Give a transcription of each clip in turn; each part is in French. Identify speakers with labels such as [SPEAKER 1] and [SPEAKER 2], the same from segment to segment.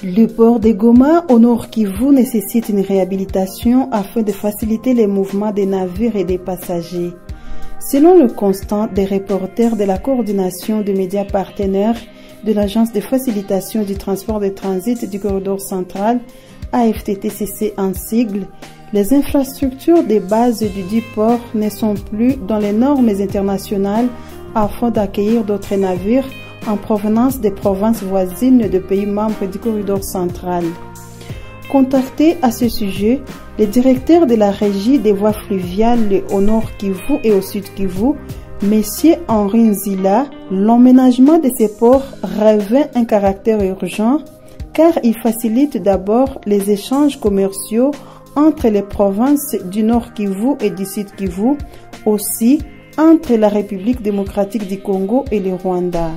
[SPEAKER 1] Le port de Goma au Nord Kivu nécessite une réhabilitation afin de faciliter les mouvements des navires et des passagers. Selon le constat des reporters de la coordination des médias partenaires de l'Agence de facilitation du transport de transit du corridor central, AFTTCC en sigle, les infrastructures de base du dit port ne sont plus dans les normes internationales afin d'accueillir d'autres navires en provenance des provinces voisines de pays membres du corridor central. Contacté à ce sujet, le directeur de la régie des voies fluviales au Nord Kivu et au Sud Kivu, M. Henri Nzila, l'emménagement de ces ports revêt un caractère urgent car il facilite d'abord les échanges commerciaux entre les provinces du Nord Kivu et du Sud Kivu, aussi entre la République démocratique du Congo et le Rwanda.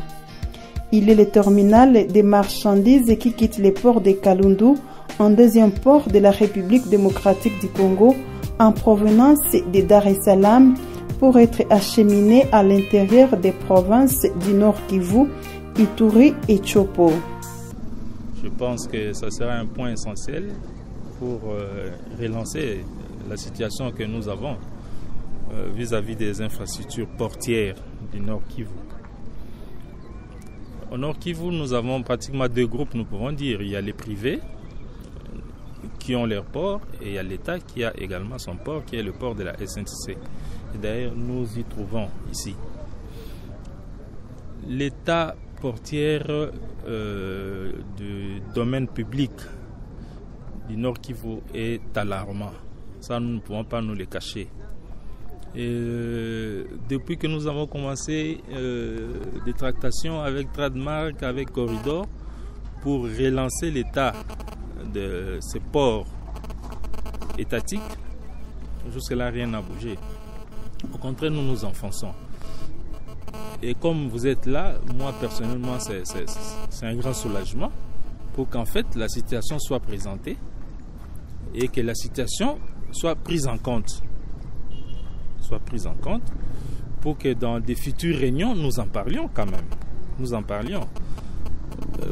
[SPEAKER 1] Il est le terminal des marchandises qui quitte les ports de Kalundu, un deuxième port de la République démocratique du Congo, en provenance de Dar es Salaam, pour être acheminé à l'intérieur des provinces du Nord Kivu, Ituri et Chopo.
[SPEAKER 2] Je pense que ça sera un point essentiel pour relancer la situation que nous avons vis-à-vis des infrastructures portières du Nord Kivu. Au Nord Kivu, nous avons pratiquement deux groupes, nous pouvons dire. Il y a les privés qui ont leur port et il y a l'État qui a également son port, qui est le port de la SNCC. Et d'ailleurs, nous y trouvons ici. L'État portière du domaine public du Nord Kivu est alarmant. Ça, nous ne pouvons pas nous le cacher. Et depuis que nous avons commencé des tractations avec Tradmark, avec Corridor, pour relancer l'état de ces ports étatiques, jusque-là, rien n'a bougé. Au contraire, nous nous enfonçons. Et comme vous êtes là, moi personnellement, c'est un grand soulagement pour qu'en fait la situation soit présentée et que la situation soit prise en compte. Pour que dans des futures réunions, nous en parlions quand même. Nous en parlions.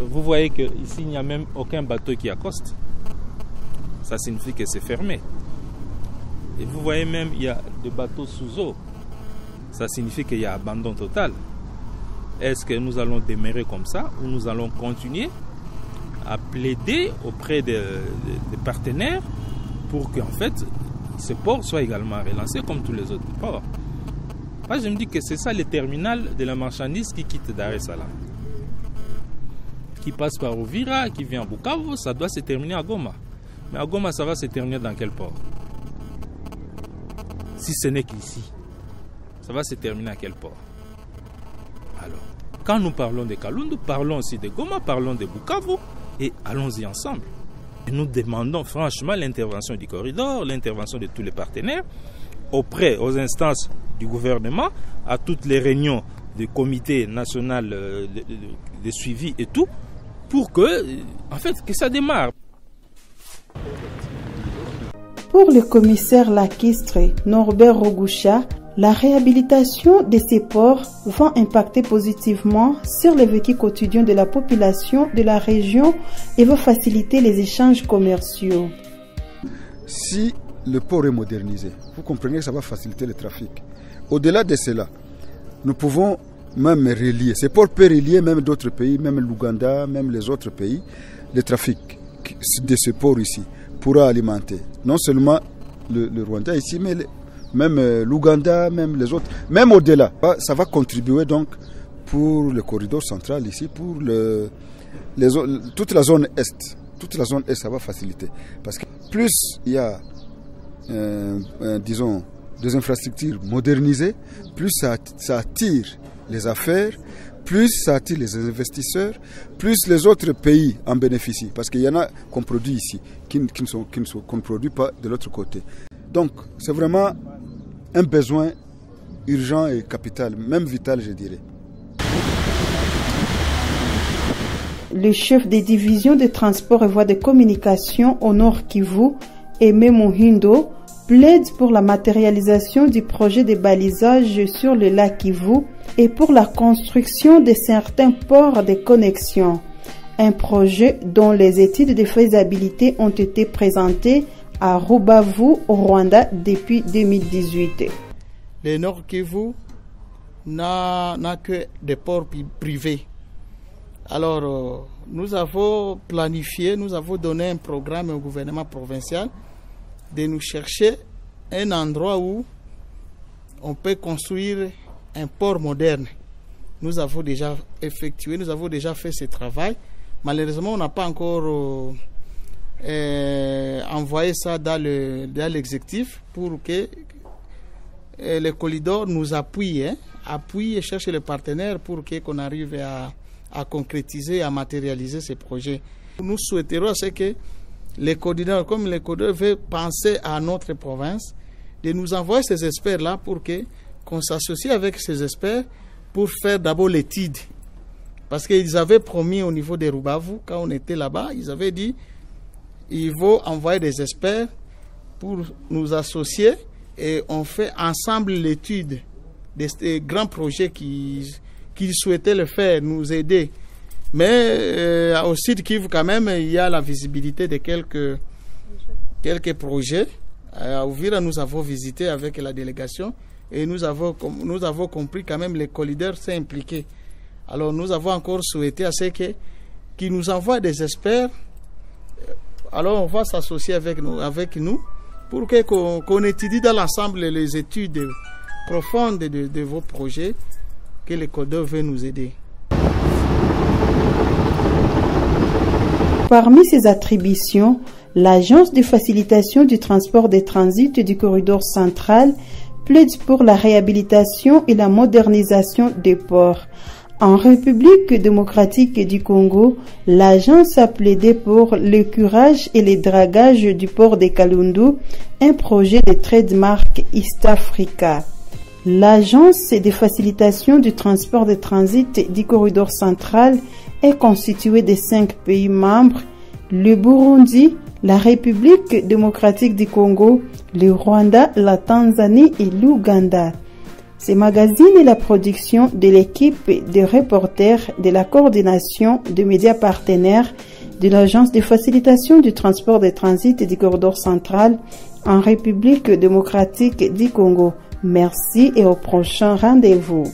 [SPEAKER 2] Vous voyez qu'ici, il n'y a même aucun bateau qui accoste. Ça signifie que c'est fermé. Et vous voyez même, il y a des bateaux sous eau. Ça signifie qu'il y a abandon total. Est-ce que nous allons demeurer comme ça ou nous allons continuer à plaider auprès des partenaires pour qu'en fait, ce port soit également relancé comme tous les autres ports? Moi, je me dis que c'est ça le terminal de la marchandise qui quitte Dar es Salaam, qui passe par Uvira, qui vient à Bukavu, ça doit se terminer à Goma. Mais à Goma, ça va se terminer dans quel port? Si ce n'est qu'ici, ça va se terminer à quel port? Alors, quand nous parlons de Kalundu, parlons aussi de Goma, parlons de Bukavu, et allons-y ensemble. Et nous demandons franchement l'intervention du corridor, l'intervention de tous les partenaires, aux instances du gouvernement, à toutes les réunions du comité national de suivi et tout, pour que ça démarre.
[SPEAKER 1] Pour le commissaire lacustre Norbert Rogoucha, la réhabilitation de ces ports va impacter positivement sur le vécu quotidien de la population de la région et va faciliter les échanges commerciaux.
[SPEAKER 3] Si le port est modernisé, vous comprenez que ça va faciliter le trafic. Au-delà de cela, nous pouvons même relier, ces ports peuvent relier même d'autres pays, même l'Ouganda, même les autres pays. Le trafic de ce port ici pourra alimenter non seulement le Rwanda ici, mais même l'Ouganda, même les autres, même au-delà. Ça va contribuer donc pour le corridor central ici, pour toute la zone est. Toute la zone est, ça va faciliter. Parce que plus il y a, disons, des infrastructures modernisées, plus ça attire les affaires, plus ça attire les investisseurs, plus les autres pays en bénéficient. Parce qu'il y en a qu'on produit ici, qu'on ne produit pas de l'autre côté. Donc, c'est vraiment un besoin urgent et capital, même vital, je dirais.
[SPEAKER 1] Le chef des divisions de transport et voies de communication au Nord Kivu, Aimé Mohindo, plaide pour la matérialisation du projet de balisage sur le lac Kivu et pour la construction de certains ports de connexion. un projet dont les études de faisabilité ont été présentées à Rubavu, au Rwanda, depuis 2018.
[SPEAKER 4] Le Nord Kivu n'a que des ports privés. Alors, nous avons planifié, nous avons donné un programme au gouvernement provincial de nous chercher un endroit où on peut construire un port moderne. Nous avons déjà effectué, nous avons déjà fait ce travail. Malheureusement, on n'a pas encore envoyé ça dans l'exécutif pour que les Colidor nous appuient, appuient et cherchent les partenaires pour qu'on arrive à concrétiser, à matérialiser ces projets. Nous souhaiterons que les Colidor, comme les Colidor veulent penser à notre province, de nous envoyer ces experts-là pour qu'on s'associe avec ces experts pour faire d'abord l'étude. Parce qu'ils avaient promis au niveau de Rubavu, quand on était là-bas, ils avaient dit ils vont envoyer des experts pour nous associer et on fait ensemble l'étude de ces grands projets qu'ils souhaitaient le faire, nous aider. Mais au sud Kivu, quand même, il y a la visibilité de quelques projets. À Uvira, nous avons visité avec la délégation et nous avons compris quand même les Colidor s'est impliqués. Alors nous avons encore souhaité à ce qu'ils nous envoient des experts. Alors on va s'associer avec nous pour qu'on étudie dans l'ensemble les études profondes de vos projets, que les Colidor veulent nous aider.
[SPEAKER 1] Parmi ses attributions, l'Agence de facilitation du transport des transits du corridor central plaide pour la réhabilitation et la modernisation des ports. En République démocratique du Congo, l'agence a plaidé pour le curage et le dragage du port de Kalundu, un projet de trademark East Africa. L'agence de facilitation du transport de transit du corridor central est constituée de 5 pays membres: le Burundi, la République démocratique du Congo, le Rwanda, la Tanzanie et l'Ouganda. Ce magazine est la production de l'équipe de reporters de la coordination de médias partenaires de l'Agence de facilitation du transport de transit du corridor central en République démocratique du Congo. Merci et au prochain rendez-vous.